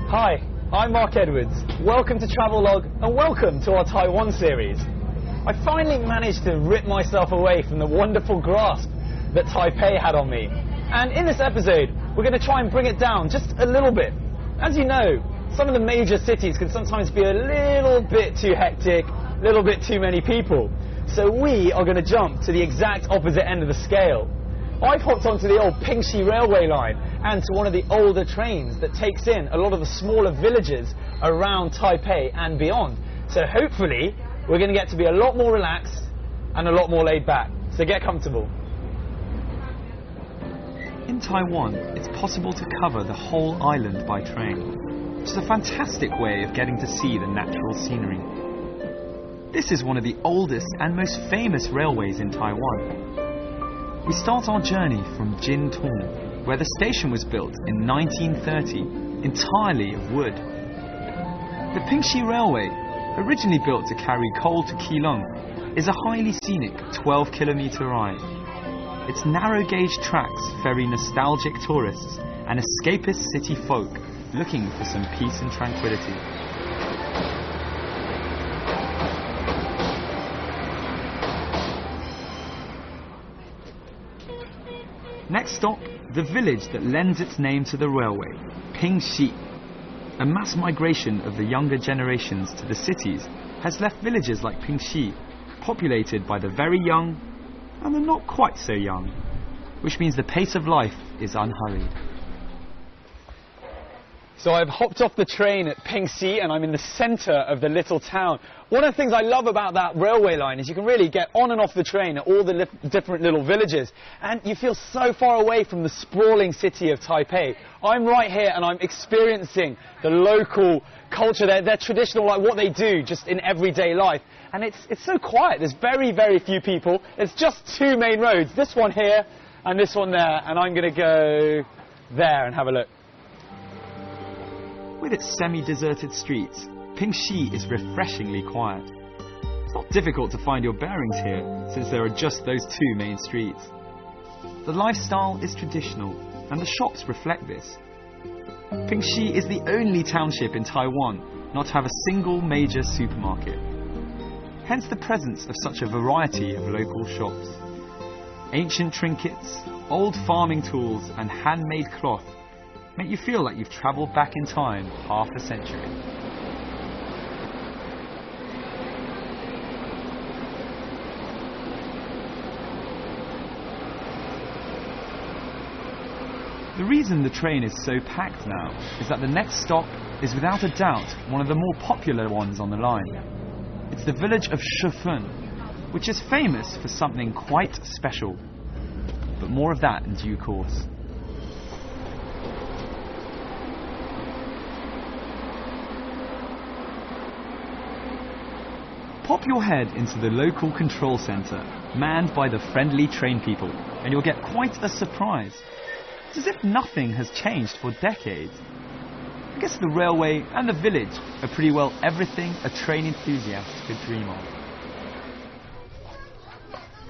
Hi, I'm Mark Edwards. Welcome to Travelogue and welcome to our Taiwan series. I finally managed to rip myself away from the wonderful grasp that Taipei had on me. And in this episode, we're going to try and bring it down just a little bit. As you know, some of the major cities can sometimes be a little bit too hectic, a little bit too many people. So we are going to jump to the exact opposite end of the scale. I've hopped onto the old Pingxi railway line and to one of the older trains that takes in a lot of the smaller villages around Taipei and beyond. So hopefully we're going to get to be a lot more relaxed and a lot more laid back. So get comfortable. In Taiwan, it's possible to cover the whole island by train, which is a fantastic way of getting to see the natural scenery. This is one of the oldest and most famous railways in Taiwan. We start our journey from Jintong, where the station was built in 1930 entirely of wood. The Pingxi Railway, originally built to carry coal to Keelung, is a highly scenic 12-kilometre ride. Its narrow-gauge tracks ferry nostalgic tourists and escapist city folk looking for some peace and tranquility. Next stop, the village that lends its name to the railway, Pingxi. A mass migration of the younger generations to the cities has left villages like Pingxi populated by the very young and the not quite so young, which means the pace of life is unhurried. So I've hopped off the train at Pingxi and I'm in the centre of the little town. One of the things I love about that railway line is you can really get on and off the train at all the different little villages, and you feel so far away from the sprawling city of Taipei. I'm right here and I'm experiencing the local culture, their traditional, like what they do just in everyday life. And it's so quiet. There's very, very few people. There's just two main roads, this one here and this one there, and I'm going to go there and have a look. With its semi-deserted streets, Pingxi is refreshingly quiet. It's not difficult to find your bearings here, since there are just those two main streets. The lifestyle is traditional, and the shops reflect this. Pingxi is the only township in Taiwan not to have a single major supermarket. Hence the presence of such a variety of local shops. Ancient trinkets, old farming tools, and handmade cloth make you feel like you've travelled back in time half a century. The reason the train is so packed now is that the next stop is without a doubt one of the more popular ones on the line. It's the village of Shifeng, which is famous for something quite special. But more of that in due course. Pop your head into the local control centre, manned by the friendly train people, and you'll get quite a surprise. It's as if nothing has changed for decades. I guess the railway and the village are pretty well everything a train enthusiast could dream of.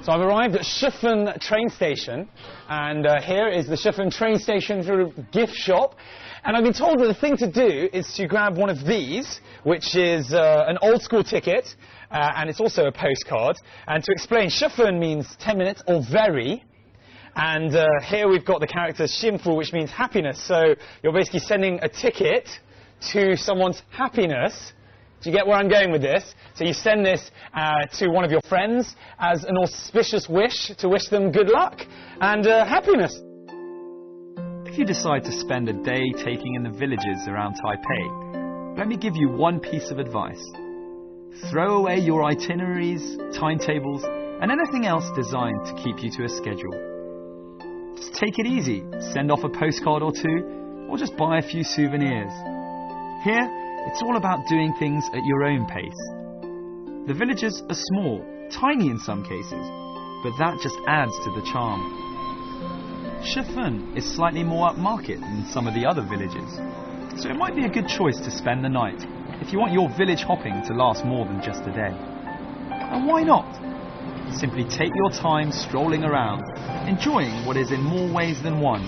So I've arrived at Shifeng train station, and here is the Shifeng train station sort of gift shop. And I've been told that the thing to do is to grab one of these, which is an old school ticket, and it's also a postcard. And to explain, Shifeng means 10 minutes or very. And here we've got the character Xinfu, which means happiness. So you're basically sending a ticket to someone's happiness. Do you get where I'm going with this? So you send this to one of your friends as an auspicious wish to wish them good luck and happiness. If you decide to spend a day taking in the villages around Taipei, let me give you one piece of advice. Throw away your itineraries, timetables, and anything else designed to keep you to a schedule. Just take it easy, send off a postcard or two, or just buy a few souvenirs. Here, it's all about doing things at your own pace. The villages are small, tiny in some cases, but that just adds to the charm. Shifeng is slightly more upmarket than some of the other villages, so it might be a good choice to spend the night if you want your village hopping to last more than just a day. And why not? Simply take your time strolling around, enjoying what is in more ways than one,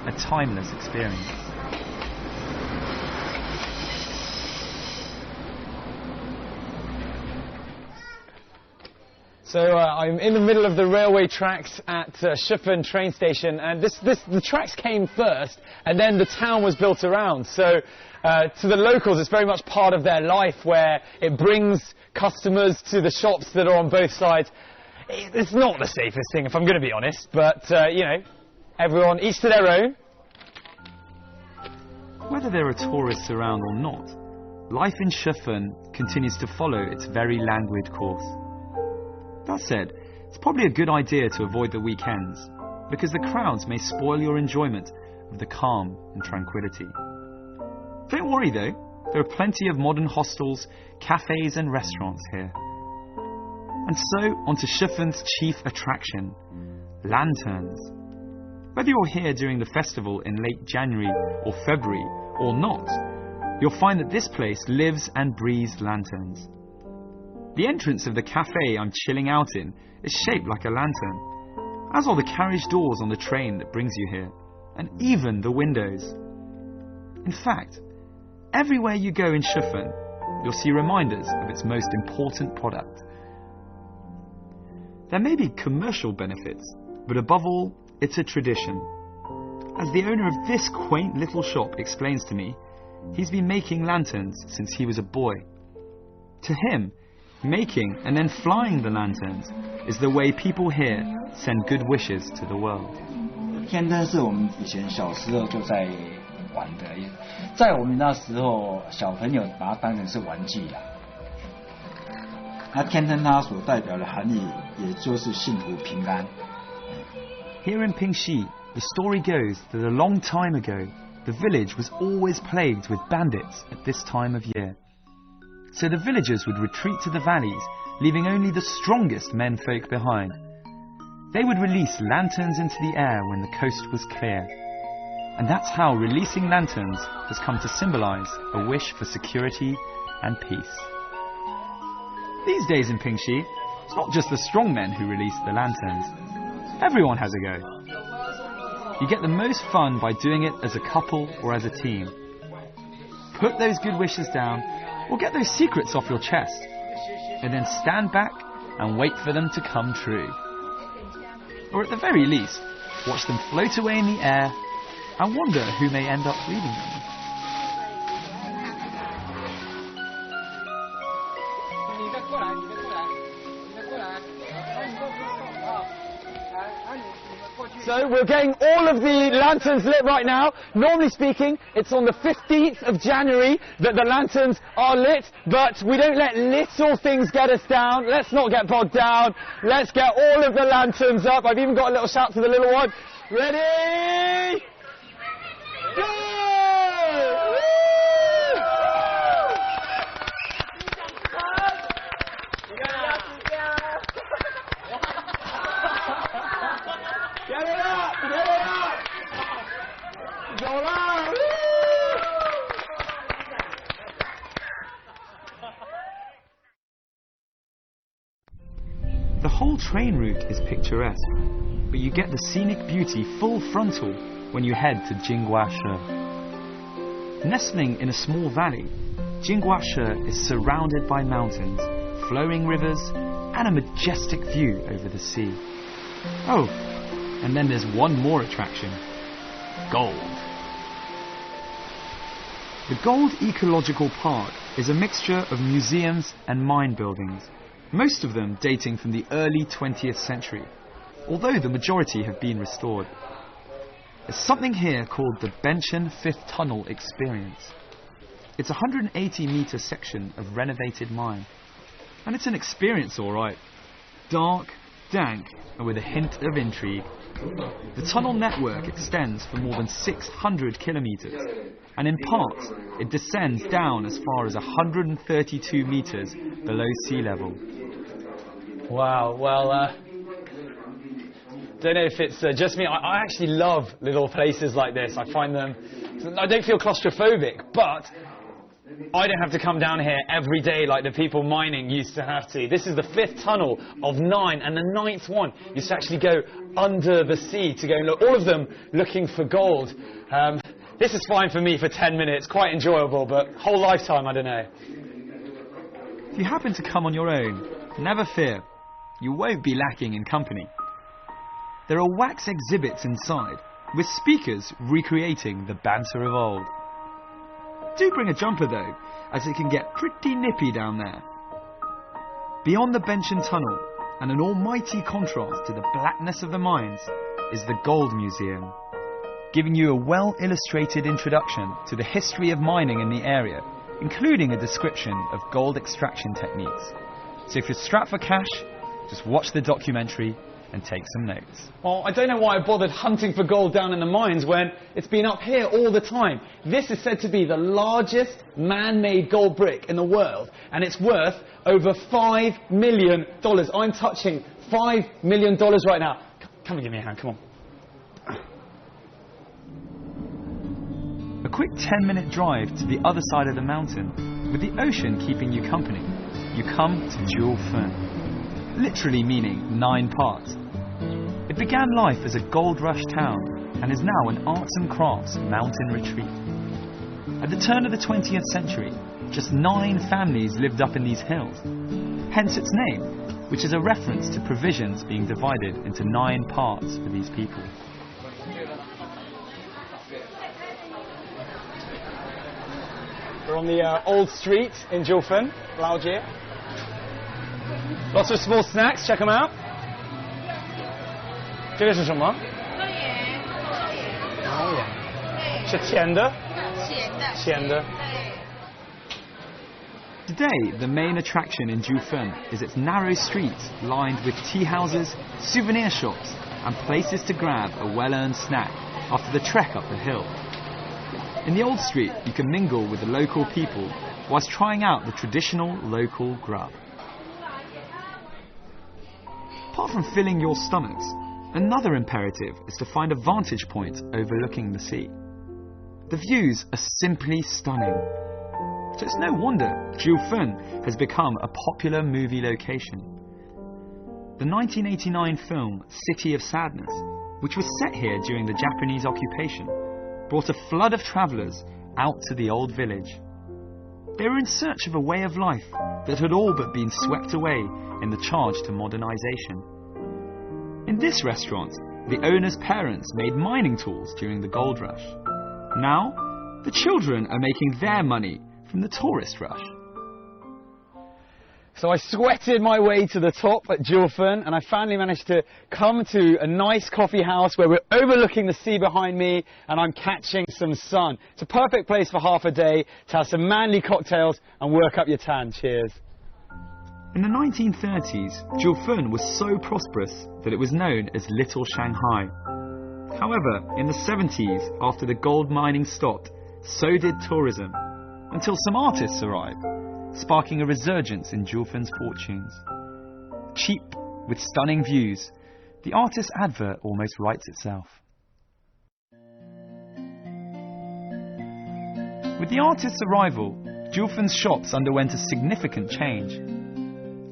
a timeless experience. So I'm in the middle of the railway tracks at Schiffen train station, and the tracks came first, and then the town was built around. So to the locals, it's very much part of their life, where it brings customers to the shops that are on both sides. It's not the safest thing, if I'm going to be honest, but you know, everyone, each to their own. Whether there are tourists around or not, life in Schiffen continues to follow its very languid course. That said, it's probably a good idea to avoid the weekends, because the crowds may spoil your enjoyment of the calm and tranquility. Don't worry though, there are plenty of modern hostels, cafes and restaurants here. And so, onto Schiffen's chief attraction, lanterns. Whether you're here during the festival in late January or February or not, you'll find that this place lives and breathes lanterns. The entrance of the cafe I'm chilling out in is shaped like a lantern, as are the carriage doors on the train that brings you here, and even the windows. In fact, everywhere you go in Schiffen, you'll see reminders of its most important product. There may be commercial benefits, but above all, it's a tradition. As the owner of this quaint little shop explains to me, he's been making lanterns since he was a boy. To him, making and then flying the lanterns is the way people here send good wishes to the world. 天灯是我们以前小时候就在玩的，在我们那时候小朋友把它当成是玩具啦。那天灯它所代表的含义，也就是幸福平安。Here in Pingxi, the story goes that a long time ago, the village was always plagued with bandits at this time of year. So the villagers would retreat to the valleys, leaving only the strongest menfolk behind. They would release lanterns into the air when the coast was clear. And that's how releasing lanterns has come to symbolise a wish for security and peace. These days in Pingxi, it's not just the strong men who release the lanterns. Everyone has a go. You get the most fun by doing it as a couple or as a team. Put those good wishes down, or get those secrets off your chest, and then stand back and wait for them to come true. Or at the very least, watch them float away in the air and wonder who may end up reading them. So we're getting all of the lanterns lit right now. Normally speaking, it's on the 15th of January that the lanterns are lit, but we don't let little things get us down. Let's not get bogged down. Let's get all of the lanterns up. I've even got a little shout to the little one. Ready? Go! Get it up! Get it up! Go on! The whole train route is picturesque, but you get the scenic beauty full frontal when you head to Jingguashe. Nestling in a small valley, Jingguashe is surrounded by mountains, flowing rivers, and a majestic view over the sea. Oh, and then there's one more attraction: gold. The Gold Ecological Park is a mixture of museums and mine buildings, most of them dating from the early 20th century, although the majority have been restored. There's something here called the Benchen Fifth Tunnel Experience. It's a 180-metre section of renovated mine, and it's an experience alright. Dark, dank, and with a hint of intrigue. The tunnel network extends for more than 600 kilometres, and in parts it descends down as far as 132 metres below sea level. Wow, well, don't know if it's just me. I actually love little places like this. I find them, I don't feel claustrophobic, but I don't have to come down here every day like the people mining used to have to. This is the 5th tunnel of 9, and the 9th one used to actually go under the sea to go and look, all of them looking for gold. This is fine for me for 10 minutes, quite enjoyable, but whole lifetime, I don't know. If you happen to come on your own, never fear. you won't be lacking in company. There are wax exhibits inside, with speakers recreating the banter of old. Do bring a jumper though, as it can get pretty nippy down there. Beyond the bench and tunnel, and an almighty contrast to the blackness of the mines, is the Gold Museum, giving you a well-illustrated introduction to the history of mining in the area, including a description of gold extraction techniques. So if you're strapped for cash, just watch the documentary and take some notes. Well, I don't know why I bothered hunting for gold down in the mines when it's been up here all the time. This is said to be the largest man-made gold brick in the world, and it's worth over $5 million. I'm touching $5 million right now. Come and give me a hand, come on. A quick 10-minute drive to the other side of the mountain, with the ocean keeping you company, you come to Jiufen, literally meaning 9 parts. It began life as a gold rush town and is now an arts and crafts mountain retreat. At the turn of the 20th century, just 9 families lived up in these hills, hence its name, which is a reference to provisions being divided into 9 parts for these people. We're on the old street in Jiufen, Laojie. Lots of small snacks, check them out. 这个是什么？汤圆。是甜的？咸的。 Today, the main attraction in Jiufen is its narrow streets lined with tea houses, souvenir shops, and places to grab a well-earned snack after the trek up the hill. In the old street, you can mingle with the local people whilst trying out the traditional local grub. Apart from filling your stomachs, another imperative is to find a vantage point overlooking the sea. The views are simply stunning. So it's no wonder Jiufen has become a popular movie location. The 1989 film City of Sadness, which was set here during the Japanese occupation, brought a flood of travellers out to the old village. They were in search of a way of life that had all but been swept away in the charge to modernisation. In this restaurant, the owner's parents made mining tools during the gold rush. Now, the children are making their money from the tourist rush. So I sweated my way to the top at Jiufen, and I finally managed to come to a nice coffee house where we're overlooking the sea behind me and I'm catching some sun. It's a perfect place for half a day to have some manly cocktails and work up your tan. Cheers. In the 1930s, Jiufen was so prosperous that it was known as Little Shanghai. However, in the 70s, after the gold mining stopped, so did tourism, until some artists arrived, sparking a resurgence in Jiufen's fortunes. Cheap, with stunning views, the artist's advert almost writes itself. With the artist's arrival, Jiufen's shops underwent a significant change.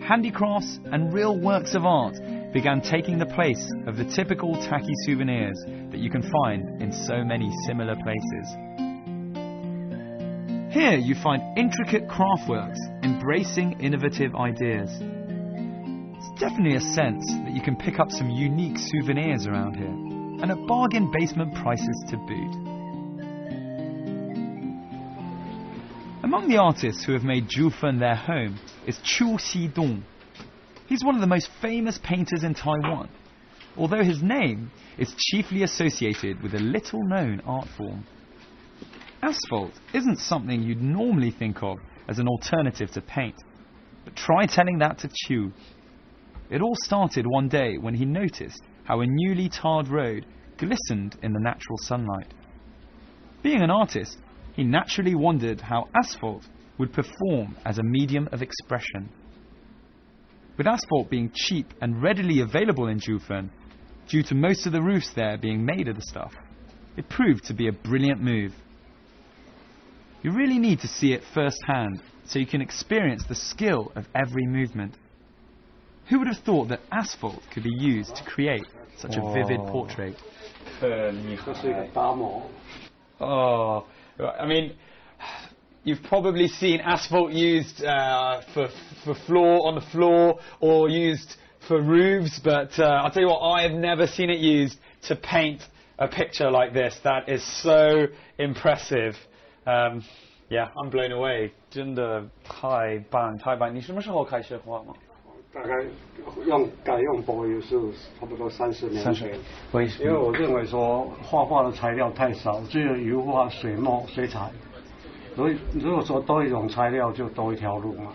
Handicrafts and real works of art began taking the place of the typical tacky souvenirs that you can find in so many similar places. Here you find intricate craftworks embracing innovative ideas. It's definitely a sense that you can pick up some unique souvenirs around here, and at bargain basement prices to boot. Among the artists who have made Jiufen their home is Chu Xidong. He's one of the most famous painters in Taiwan, although his name is chiefly associated with a little-known art form. Asphalt isn't something you'd normally think of as an alternative to paint, but try telling that to Chu. It all started one day when he noticed how a newly tarred road glistened in the natural sunlight. Being an artist, he naturally wondered how asphalt would perform as a medium of expression. With asphalt being cheap and readily available in Jiufen, due to most of the roofs there being made of the stuff, it proved to be a brilliant move. You really need to see it firsthand so you can experience the skill of every movement. Who would have thought that asphalt could be used to create such a vivid portrait? Oh, I mean, you've probably seen asphalt used for floor on the floor, or used for roofs, but I'll tell you what, I have never seen it used to paint a picture like this. That is so impressive. Yeah, I'm blown away. 真的太棒，太棒！你什么时候开始画吗？大概改用柏油是差不多30年前。因为我认为说画画的材料太少，只有油画、水墨、水彩。所以如果说多一种材料，就多一条路嘛。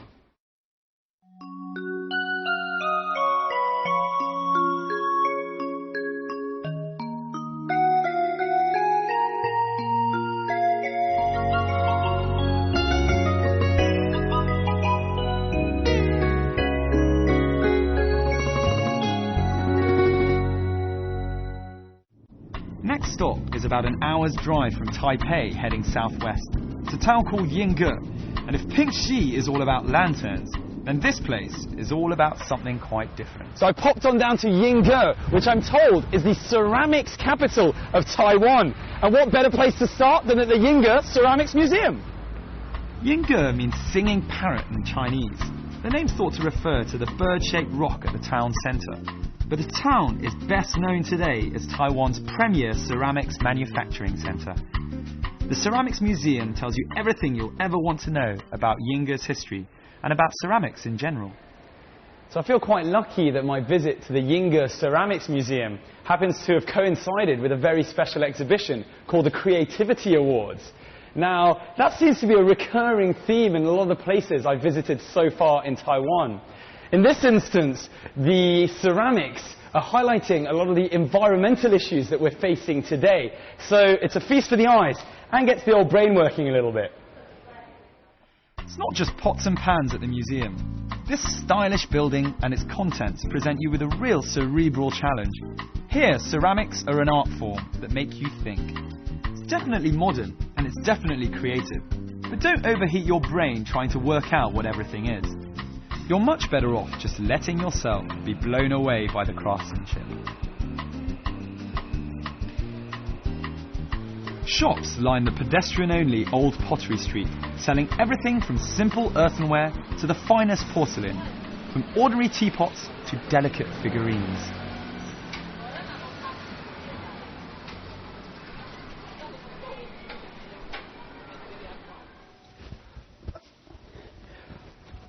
Next stop is about an hour's drive from Taipei, heading southwest. It's a town called Yingge, and if Pink Shi is all about lanterns, then this place is all about something quite different. So I popped on down to Yingge, which I'm told is the ceramics capital of Taiwan. And what better place to start than at the Yingge Ceramics Museum? Yingge means singing parrot in Chinese. The name's thought to refer to the bird-shaped rock at the town centre. But the town is best known today as Taiwan's premier ceramics manufacturing centre. The Ceramics Museum tells you everything you'll ever want to know about Yingge's history and about ceramics in general. So I feel quite lucky that my visit to the Yingge Ceramics Museum happens to have coincided with a very special exhibition called the Creativity Awards. Now, that seems to be a recurring theme in a lot of the places I've visited so far in Taiwan. In this instance, the ceramics are highlighting a lot of the environmental issues that we're facing today. So it's a feast for the eyes and gets the old brain working a little bit. It's not just pots and pans at the museum. This stylish building and its contents present you with a real cerebral challenge. Here, ceramics are an art form that make you think. It's definitely modern and it's definitely creative. But don't overheat your brain trying to work out what everything is. You're much better off just letting yourself be blown away by the craftsmanship. Shops line the pedestrian-only Old Pottery Street, selling everything from simple earthenware to the finest porcelain, from ordinary teapots to delicate figurines.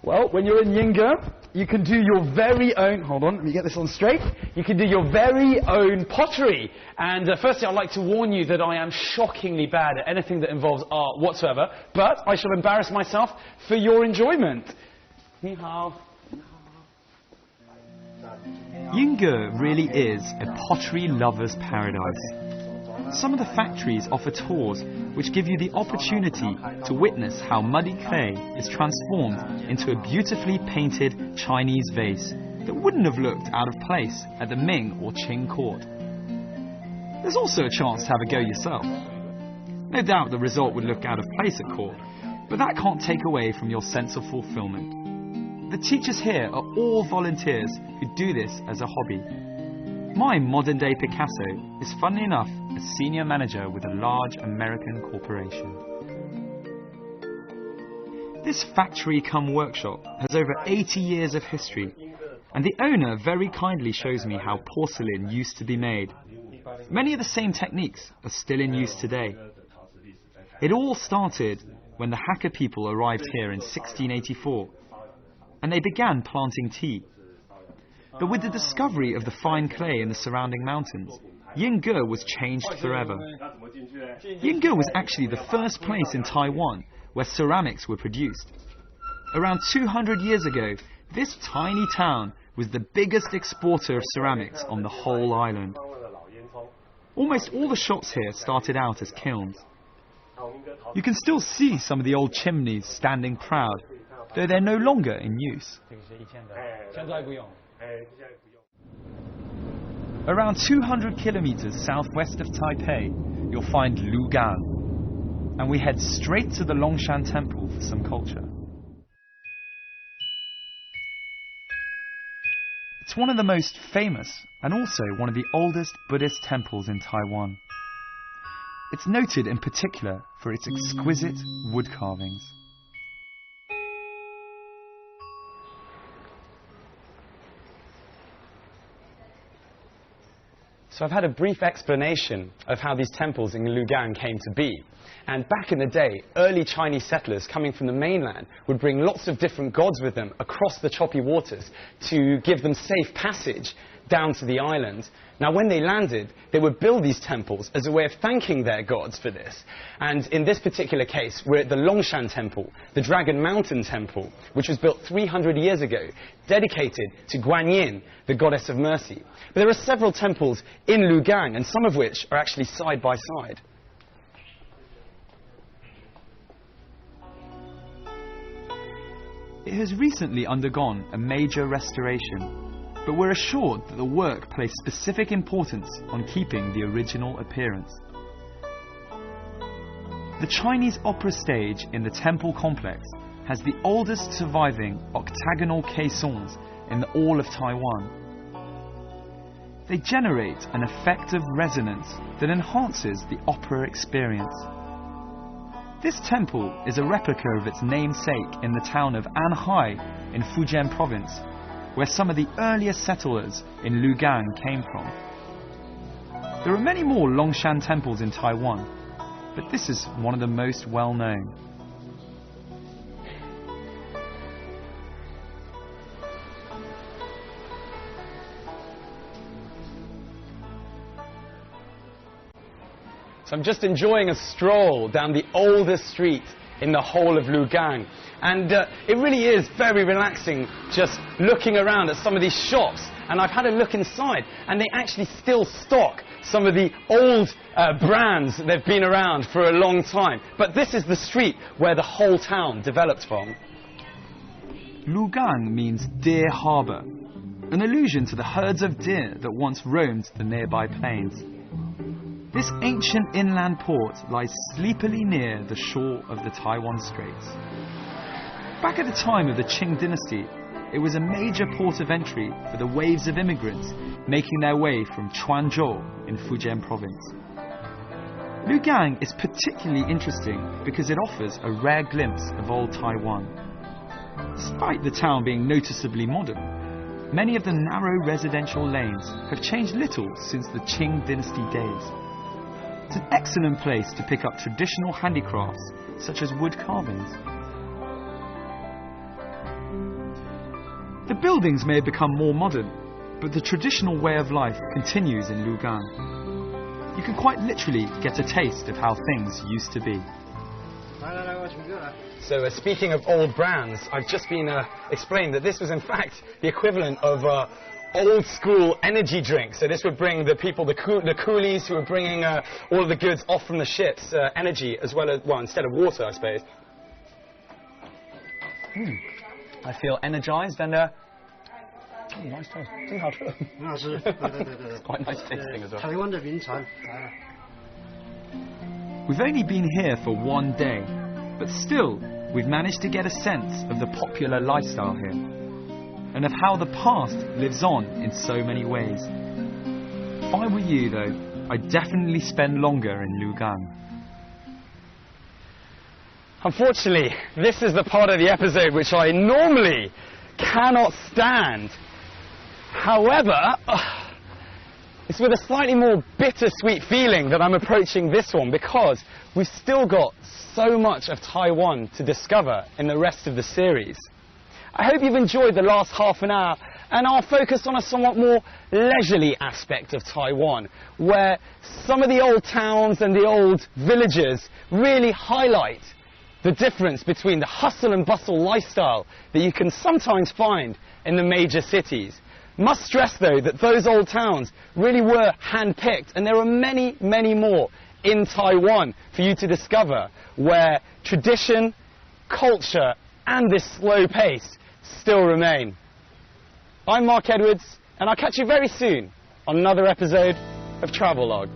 Well, when you're in Yingge, you can do your very own, hold on, let me get this on straight. You can do your very own pottery. And firstly, I'd like to warn you that I am shockingly bad at anything that involves art whatsoever, but I shall embarrass myself for your enjoyment. Ni hao. Yingge really is a pottery lover's paradise. Some of the factories offer tours which give you the opportunity to witness how muddy clay is transformed into a beautifully painted Chinese vase that wouldn't have looked out of place at the Ming or Qing court. There's also a chance to have a go yourself. No doubt the result would look out of place at court, but that can't take away from your sense of fulfillment. The teachers here are all volunteers who do this as a hobby. My modern-day Picasso is, funnily enough, a senior manager with a large American corporation. This factory-cum-workshop has over 80 years of history, and the owner very kindly shows me how porcelain used to be made. Many of the same techniques are still in use today. It all started when the Hakka people arrived here in 1684, and they began planting tea. But with the discovery of the fine clay in the surrounding mountains, Yingge was changed forever. Yingge was actually the first place in Taiwan where ceramics were produced. Around 200 years ago, this tiny town was the biggest exporter of ceramics on the whole island. Almost all the shops here started out as kilns. You can still see some of the old chimneys standing proud, though they're no longer in use. Around 200 kilometers southwest of Taipei, you'll find Lugan, and we head straight to the Longshan Temple for some culture. It's one of the most famous and also one of the oldest Buddhist temples in Taiwan. It's noted in particular for its exquisite wood carvings. So I've had a brief explanation of how these temples in Lugang came to be. And back in the day, early Chinese settlers coming from the mainland would bring lots of different gods with them across the choppy waters to give them safe passage down to the island. Now, when they landed, they would build these temples as a way of thanking their gods for this. And in this particular case, we're at the Longshan Temple, the Dragon Mountain Temple, which was built 300 years ago, dedicated to Guanyin, the goddess of mercy. But there are several temples in Lugang, and some of which are actually side by side. It has recently undergone a major restoration, but we're assured that the work placed specific importance on keeping the original appearance. The Chinese opera stage in the temple complex has the oldest surviving octagonal caissons in all of Taiwan. They generate an effect of resonance that enhances the opera experience. This temple is a replica of its namesake in the town of Anhai in Fujian province, where some of the earliest settlers in Lugang came from. There are many more Longshan temples in Taiwan, but this is one of the most well-known. So I'm just enjoying a stroll down the oldest street in the whole of Lugang. And it really is very relaxing just looking around at some of these shops. And I've had a look inside, and they actually still stock some of the old brands that have been around for a long time. But this is the street where the whole town developed from. Lugang means deer harbour, an allusion to the herds of deer that once roamed the nearby plains. This ancient inland port lies sleepily near the shore of the Taiwan Straits. Back at the time of the Qing dynasty, it was a major port of entry for the waves of immigrants making their way from Quanzhou in Fujian province. Lugang is particularly interesting because it offers a rare glimpse of old Taiwan. Despite the town being noticeably modern, many of the narrow residential lanes have changed little since the Qing dynasty days. It's an excellent place to pick up traditional handicrafts such as wood carvings. The buildings may have become more modern, but the traditional way of life continues in Lugang. You can quite literally get a taste of how things used to be. So speaking of old brands, I've just been explained that this was in fact the equivalent of old school energy drinks. So this would bring the people, the coolies who were bringing all of the goods off from the ships, energy as well as, well, instead of water, I suppose. I feel energized and nice taste. It's quite nice tasting as well. We've only been here for one day, but still we've managed to get a sense of the popular lifestyle here, and of how the past lives on in so many ways. If I were you, though, I'd definitely spend longer in Lugang. Unfortunately, this is the part of the episode which I normally cannot stand. However, it's with a slightly more bittersweet feeling that I'm approaching this one, because we've still got so much of Taiwan to discover in the rest of the series. I hope you've enjoyed the last half an hour and our focus on a somewhat more leisurely aspect of Taiwan, where some of the old towns and the old villages really highlight the difference between the hustle and bustle lifestyle that you can sometimes find in the major cities. Must stress, though, that those old towns really were hand-picked, and there are many, many more in Taiwan for you to discover, where tradition, culture, and this slow pace still remain. I'm Mark Edwards, and I'll catch you very soon on another episode of Travelogue.